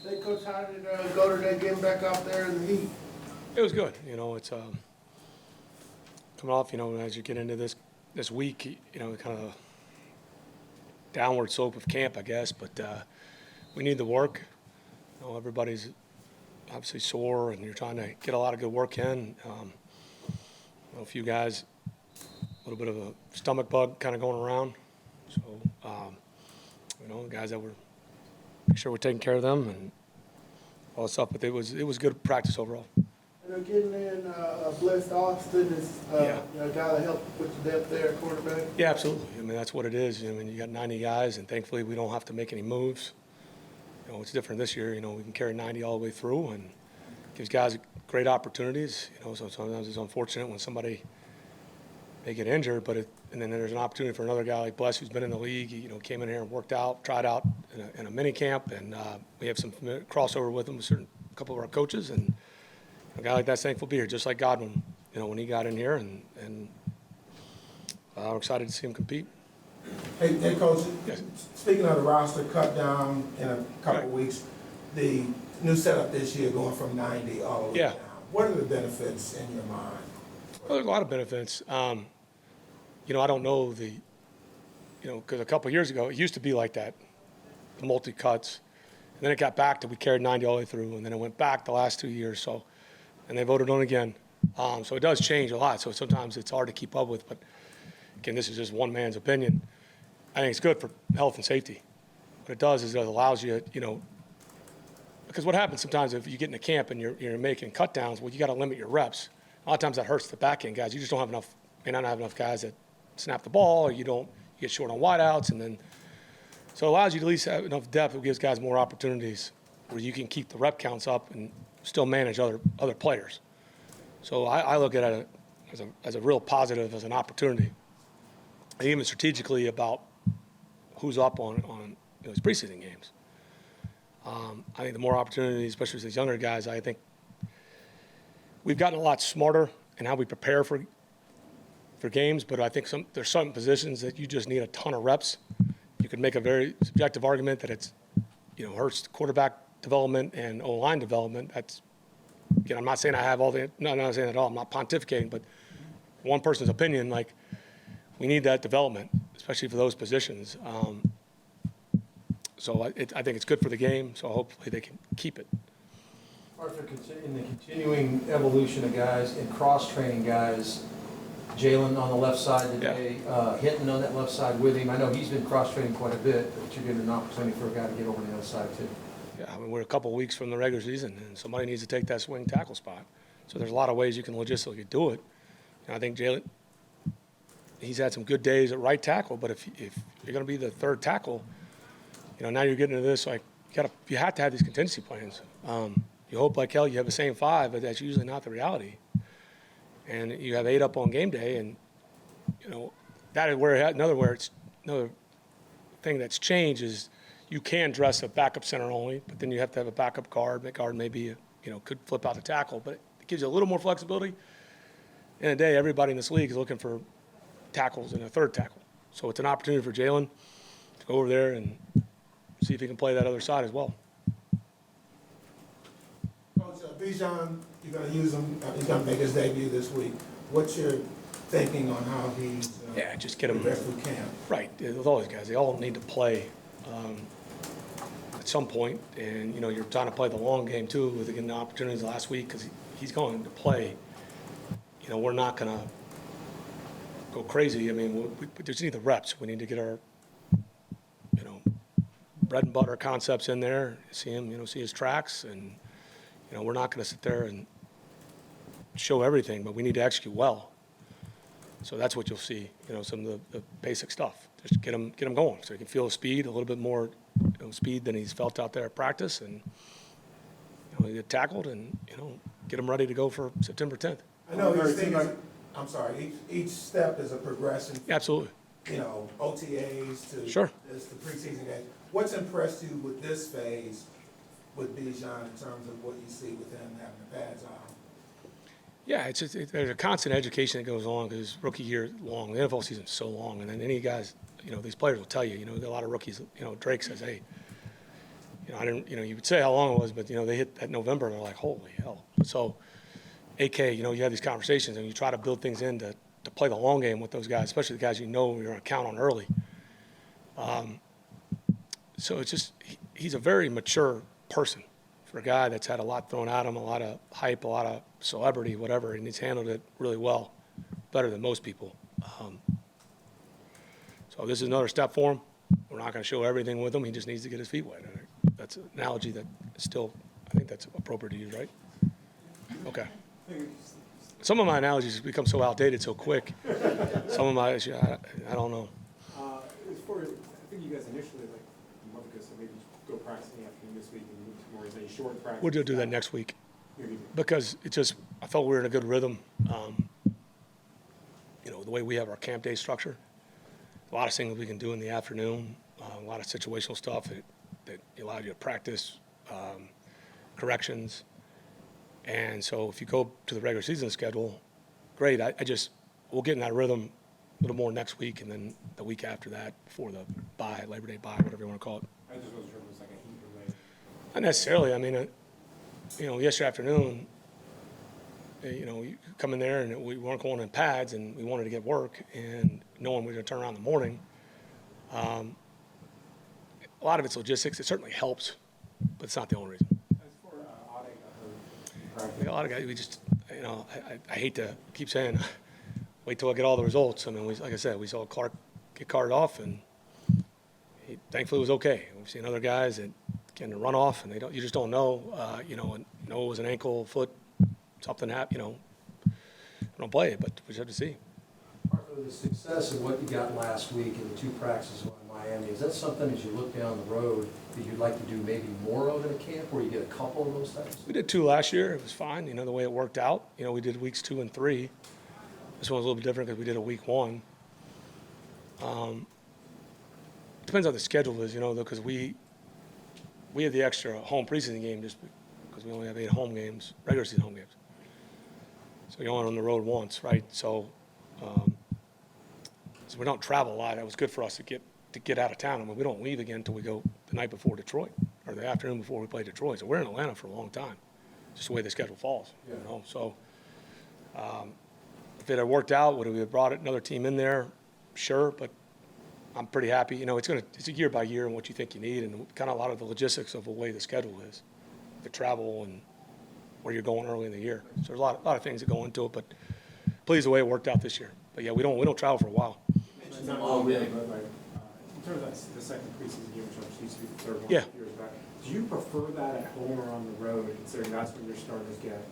Hey, Coach, how did it go today getting back out there in the heat? It was good. It's coming off. As you get into this week, kind of downward slope of camp, I guess. But we need the work. Everybody's obviously sore, and you're trying to get a lot of good work in. A few guys, a little bit of a stomach bug kind of going around. So, guys that were make sure we're taking care of them and all that stuff. But it was good practice overall. Getting in Blessed Austin is Yeah. a guy that helped with the depth there, quarterback. Yeah, absolutely. That's what it is. You got 90 guys, and thankfully we don't have to make any moves. It's different this year. We can carry 90 all the way through, and gives guys great opportunities. So sometimes it's unfortunate when somebody may get injured, and then there's an opportunity for another guy like Bless, who's been in the league. He, came in here and worked out, tried out in a mini camp, and we have some crossover with him with a couple of our coaches, and a guy like that's thankful to be here, just like Godwin. When he got in here, and we're excited to see him compete. Hey, Coach, Yes. speaking of the roster cut down in a couple of weeks, the new setup this year going from 90 all the way down. What are the benefits in your mind? Well, there's a lot of benefits. I don't know because a couple of years ago, it used to be like that, the multi-cuts. And then it got back to we carried 90 all the way through, and then it went back the last 2 years. And they voted on it again. So it does change a lot. So sometimes it's hard to keep up with. But, again, this is just one man's opinion. I think it's good for health and safety. What it does is it allows you, because what happens sometimes if you get in a camp and you're making cut downs, well, you got to limit your reps. A lot of times that hurts the back end guys. You just don't have enough, may not have enough guys that snap the ball, or you get short on wideouts, and then so it allows you to at least have enough depth. It gives guys more opportunities where you can keep the rep counts up and still manage other players. So I look at it as a real positive, as an opportunity, and even strategically about who's up on these preseason games. I think the more opportunities, especially with these younger guys, I think we've gotten a lot smarter in how we prepare for games, but I think there's some positions that you just need a ton of reps. You could make a very subjective argument that it's, hurts the quarterback development and O-line development. That's, I'm not saying I have all the, no, I'm not saying that at all. I'm not pontificating, but one person's opinion, we need that development, especially for those positions. So I think it's good for the game, so hopefully they can keep it. Arthur, in the continuing evolution of guys and cross-training guys, Jalen on the left side today, Hinton on that left side with him. I know he's been cross-training quite a bit, but you're giving an opportunity for a guy to get over to the other side too. Yeah, we're a couple of weeks from the regular season, and somebody needs to take that swing tackle spot. So there's a lot of ways you can logistically do it. And I think Jalen, he's had some good days at right tackle, but if you're going to be the third tackle, now you're getting into this, you have to have these contingency plans. You hope like hell you have the same 5, but that's usually not the reality. And you have 8 up on game day, and that is where another thing that's changed is you can dress a backup center only, but then you have to have a backup guard. That guard maybe could flip out the tackle, but it gives you a little more flexibility. In a day, everybody in this league is looking for tackles and a third tackle, so it's an opportunity for Jalen to go over there and see if he can play that other side as well. Coach, Bijan, you're going to use him. He's going to make his debut this week. What's your thinking on how he's just get him progressed through camp? Right, with all these guys, they all need to play at some point, and you're trying to play the long game too with getting the opportunities last week because he's going to play. We're not going to go crazy. We just need the reps. We need to get our bread and butter concepts in there, see him, see his tracks, and we're not going to sit there and show everything, but we need to execute well. So that's what you'll see, some of the basic stuff. Just get him going so he can feel speed, a little bit more speed than he's felt out there at practice, and get tackled and get him ready to go for September 10th. I know each thing is, I'm sorry, each step is a progression. Absolutely. OTAs to Sure. this, the preseason game. What's impressed you with this phase with Bijan in terms of what you see with him having the pads on? Yeah, there's a constant education that goes on because rookie year long. The NFL season's so long, and then any guys, these players will tell you. A lot of rookies. Drake says, "Hey, I didn't, you would say how long it was, but, they hit that November and they're like, holy hell. So, AK, you have these conversations and you try to build things in to play the long game with those guys, especially the guys you're going to count on early. So it's just, he's a very mature person for a guy that's had a lot thrown at him, a lot of hype, a lot of celebrity, whatever, and he's handled it really well, better than most people. So this is another step for him. We're not going to show everything with him. He just needs to get his feet wet. That's an analogy that still, I think that's appropriate to use, right? Okay. Some of my analogies become so outdated so quick. Some of my, I don't know. As far as, I think you guys initially, like a month ago, said maybe go practice in the afternoon this week and move to more of a short practice. We'll do that next week Maybe. because I felt we were in a good rhythm. The way we have our camp day structure, a lot of things we can do in the afternoon, a lot of situational stuff that allow you to practice corrections. And so if you go to the regular season schedule, great. We'll get in that rhythm a little more next week and then the week after that before the bye, Labor Day bye, whatever you want to call it. I just wasn't sure if it was like a heat related. Not necessarily. I mean, yesterday afternoon, you come in there and we weren't going in pads and we wanted to get work and knowing we were going to turn around in the morning. A lot of it's logistics. It certainly helps, but it's not the only reason. As for Ade got hurt in practice. A lot of guys, we just, I hate to keep saying, wait till I get all the results. I mean, like I said, we saw Clark get carted off, and he thankfully was okay. We've seen other guys that get in a runoff, and you just don't know. And know it was an ankle, foot, something happened. Don't play it, but we just have to see. Arthur, the success of what you got last week in the 2 practices in Miami, is that something as you look down the road that you'd like to do maybe more of in a camp, where you get a couple of those types? We did 2 last year. It was fine, the way it worked out. We did weeks 2 and 3. This one was a little bit different because we did a week 1. Depends on the schedule is, because we have the extra home preseason game just because we only have 8 home games, regular season home games. So you're only on the road once, right? So we don't travel a lot. That was good for us to get out of town. I mean, we don't leave again until we go the night before Detroit or the afternoon before we play Detroit. So we're in Atlanta for a long time, just the way the schedule falls. Yeah. So if it had worked out, would we have brought another team in there? Sure, but I'm pretty happy. It's a year by year and what you think you need, and kind of a lot of the logistics of the way the schedule is, the travel and where you're going early in the year. So there's a lot of things that go into it, but pleased the way it worked out this year. But yeah, we don't travel for a while. It's not all really, but like, in terms of the second preseason game, which obviously used to be the third one Yeah. years back, do you prefer that at home or on the road, considering that's when your starters get?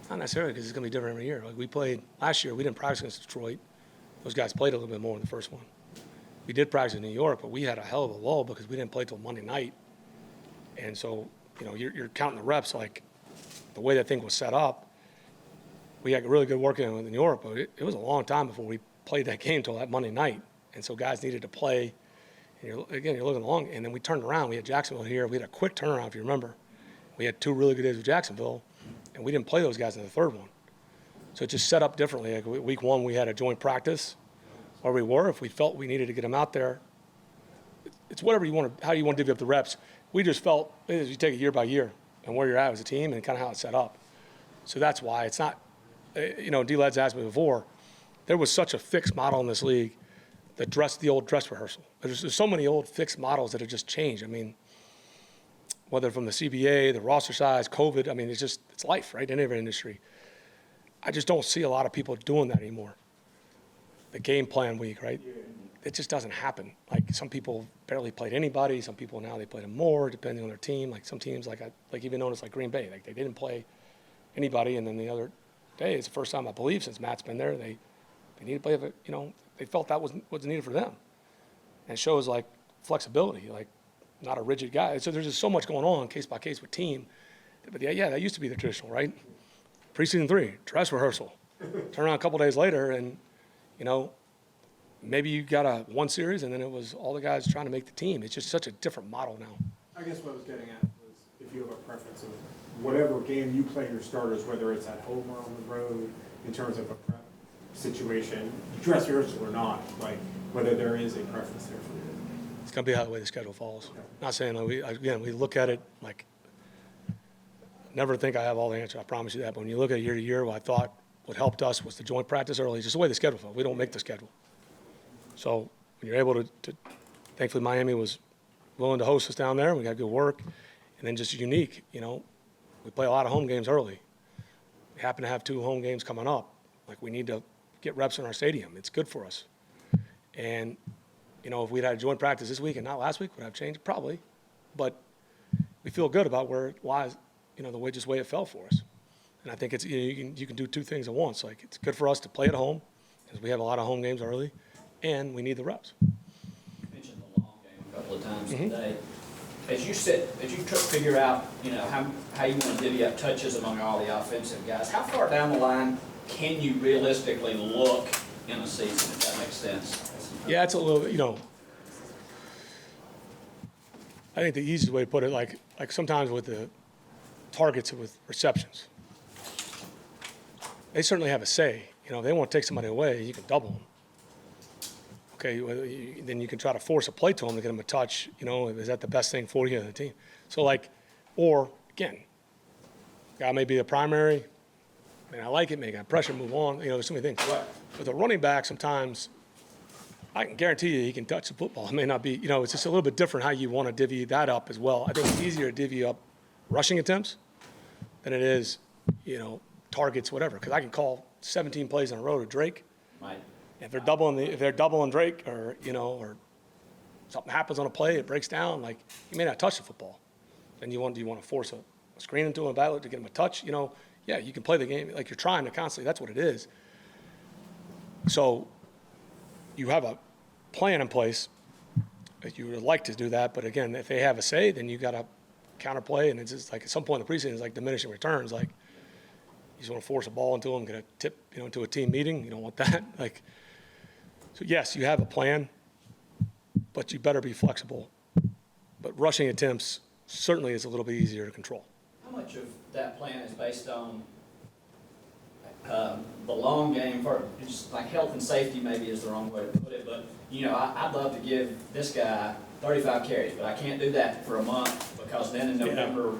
Not necessarily, because it's going to be different every year. Like we played last year, we didn't practice against Detroit. Those guys played a little bit more in the first one. We did practice in New York, but we had a hell of a lull because we didn't play till Monday night. And so, you're counting the reps like the way that thing was set up. We had really good work in New York, but it was a long time before we played that game till that Monday night. And so guys needed to play. And you're looking along. And then we turned around. We had Jacksonville here. We had a quick turnaround, if you remember. We had 2 really good days with Jacksonville, and we didn't play those guys in the third one. So it just set up differently. Like week 1, we had a joint practice where we were. If we felt we needed to get them out there, it's whatever you want to, how you want to divvy up the reps. We just felt as you take it year by year and where you're at as a team and kind of how it's set up. So that's why it's not, D-Led's asked me before, there was such a fixed model in this league, the old dress rehearsal. There's so many old fixed models that have just changed. I mean, whether from the CBA, the roster size, COVID, I mean, it's life, right, in every industry. I just don't see a lot of people doing that anymore. The game plan week, right? It just doesn't happen. Like some people barely played anybody. Some people now they play them more depending on their team. Like some teams, like even noticed like Green Bay, like they didn't play anybody. And then the other day, it's the first time I believe since Matt's been there, they need to play. They felt that was needed for them. And it shows like flexibility, like not a rigid guy. So there's just so much going on case by case with team. But yeah, that used to be the traditional, right? Preseason 3, dress rehearsal. Turn around a couple days later and, maybe you got one series and then it was all the guys trying to make the team. It's just such a different model now. I guess what I was getting at was if you have a preference of whatever game you play your starters, whether it's at home or on the road, in terms of a prep situation, dress rehearsal or not, like whether there is a preference there for you. It's going to be how the way the schedule falls. Not saying, like, we look at it like, never think I have all the answers. I promise you that. But when you look at year to year, what I thought what helped us was the joint practice early, just the way the schedule fell. We don't make the schedule. So when you're able to thankfully Miami was willing to host us down there. We got good work. And then just unique, we play a lot of home games early. We happen to have 2 home games coming up. Like, we need to get reps in our stadium. It's good for us. And, if we'd had a joint practice this week and not last week, would I have changed? Probably. But we feel good about where it lies, the way it fell for us. And I think it's you can do 2 things at once. Like, it's good for us to play at home because we have a lot of home games early, and we need the reps. You mentioned the long game a couple of times today. As you figure out, how you want to divvy up touches among all the offensive guys, how far down the line can you realistically look in a season, if that makes sense? Yeah, it's a little, I think the easiest way to put it, like sometimes with the targets with receptions, they certainly have a say. If they want to take somebody away, you can double them. Okay, then you can try to force a play to them to get them a touch. Is that the best thing for you and the team? So, or again, guy may be the primary. I like it, make pressure, move on. There's so many things. Right. With a running back, sometimes I can guarantee you he can touch the football. It may not be, it's just a little bit different how you want to divvy that up as well. I think it's easier to divvy up rushing attempts than it is, targets, whatever. Because I can call 17 plays in a row to Drake. Right. If they're doubling Drake, or or something happens on a play, it breaks down. Like, he may not touch the football, and do you want to force a screen into him, a battle to get him a touch? Yeah, you can play the game like you're trying to constantly. That's what it is. So you have a plan in place that you would like to do that, but again, if they have a say, then you got to counterplay, and it's just like at some point in the preseason, it's like diminishing returns. Like, you just want to force a ball into them, get a tip, into a team meeting. You don't want that. So yes, you have a plan, but you better be flexible. But rushing attempts certainly is a little bit easier to control. How much of that plan is based on the long game, for just like health and safety maybe is the wrong way to put it, but I'd love to give this guy 35 carries, but I can't do that for a month because then in November,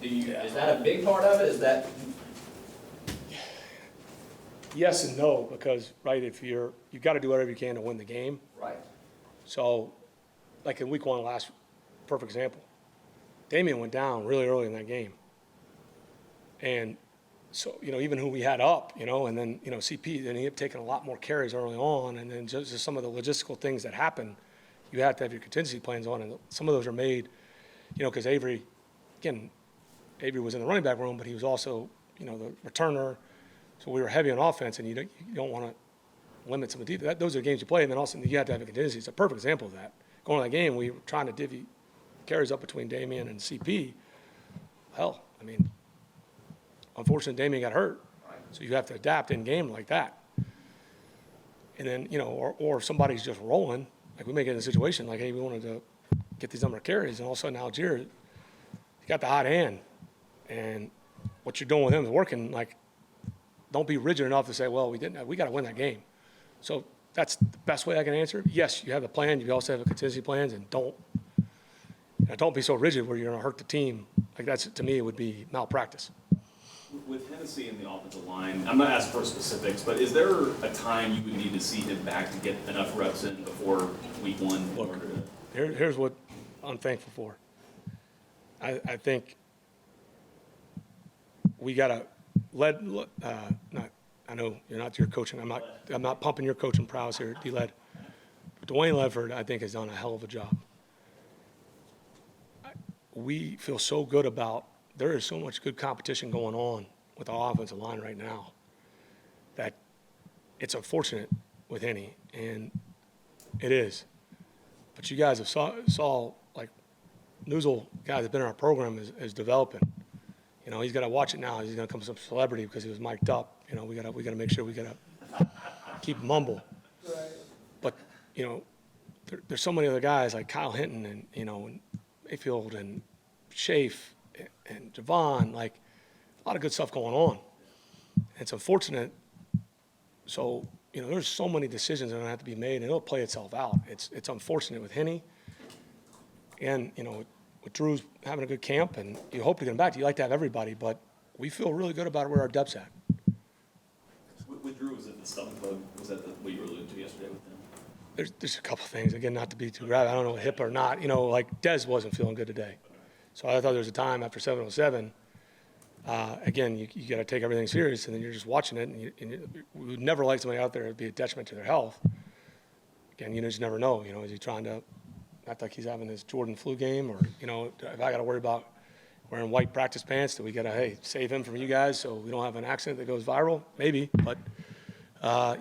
is that a big part of it? Is that? Yes and no, because if you've got to do whatever you can to win the game. Right. So, like in week 1, perfect example, Damian went down really early in that game. And so, even who we had up, and then, CP, then he had taken a lot more carries early on, and then just some of the logistical things that happen, you have to have your contingency plans on, and some of those are made, because Avery was in the running back room, but he was also, the returner. So we were heavy on offense, and you don't want to limit some of the defense. Those are the games you play, and then also you have to have a contingency. It's a perfect example of that. Going to that game, we were trying to divvy carries up between Damian and CP. Hell, unfortunately, Damian got hurt, so you have to adapt in game like that. And then, or if somebody's just rolling, like we may get in a situation like, hey, we wanted to get these number of carries, and all of a sudden Algier, he got the hot hand, and what you're doing with him is working. Like, don't be rigid enough to say, well, we got to win that game. So that's the best way I can answer. Yes, you have a plan. You also have a contingency plans, and don't be so rigid where you're going to hurt the team. Like, that's, to me, it would be malpractice. With Hennessy in the offensive line, I'm not asking for specifics, but is there a time you would need to see him back to get enough reps in before week 1 in order to? Here's what I'm thankful for. I think we got to I know you're not your coaching. I'm not pumping your coaching prowess here, D-Led. But Dwayne Ledford, I think, has done a hell of a job. We feel so good about. There is so much good competition going on with our offensive line right now that it's unfortunate with Henny, and it is. But you guys have saw like Newsel, guy that's been in our program, is developing. He's got to watch it now. He's going to become some celebrity because he was mic'd up. We got to make sure we got to keep him humble. Right. But there's so many other guys like Kyle Hinton and and Mayfield and Shafe and Javon, like a lot of good stuff going on. It's unfortunate. So there's so many decisions that are going to have to be made, and it'll play itself out. It's unfortunate with Henny, again, you know, with Drew's having a good camp, and you hope to get him back. You like to have everybody, but we feel really good about where our depth's at. With Drew, was it the stomach bug? Was that what you were alluding to yesterday with him? There's a couple things, again, not to be too grave. I don't know, hip or not. You know, like Dez wasn't feeling good today. So I thought there was a time after 7:07, again, you got to take everything serious, and then you're just watching it, and we would never like somebody out there to be a detriment to their health. Again, you just never know. You know, is he trying to act like he's having this Jordan flu game, or, you know, if I got to worry about wearing white practice pants, do we got to, hey, save him from you guys so we don't have an accident that goes viral? Maybe, but,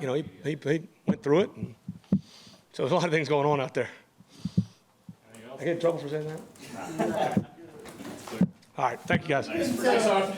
you know, he went through it, and so there's a lot of things going on out there. I get in trouble for saying that? All right, thank you, guys. Thanks, Arthur.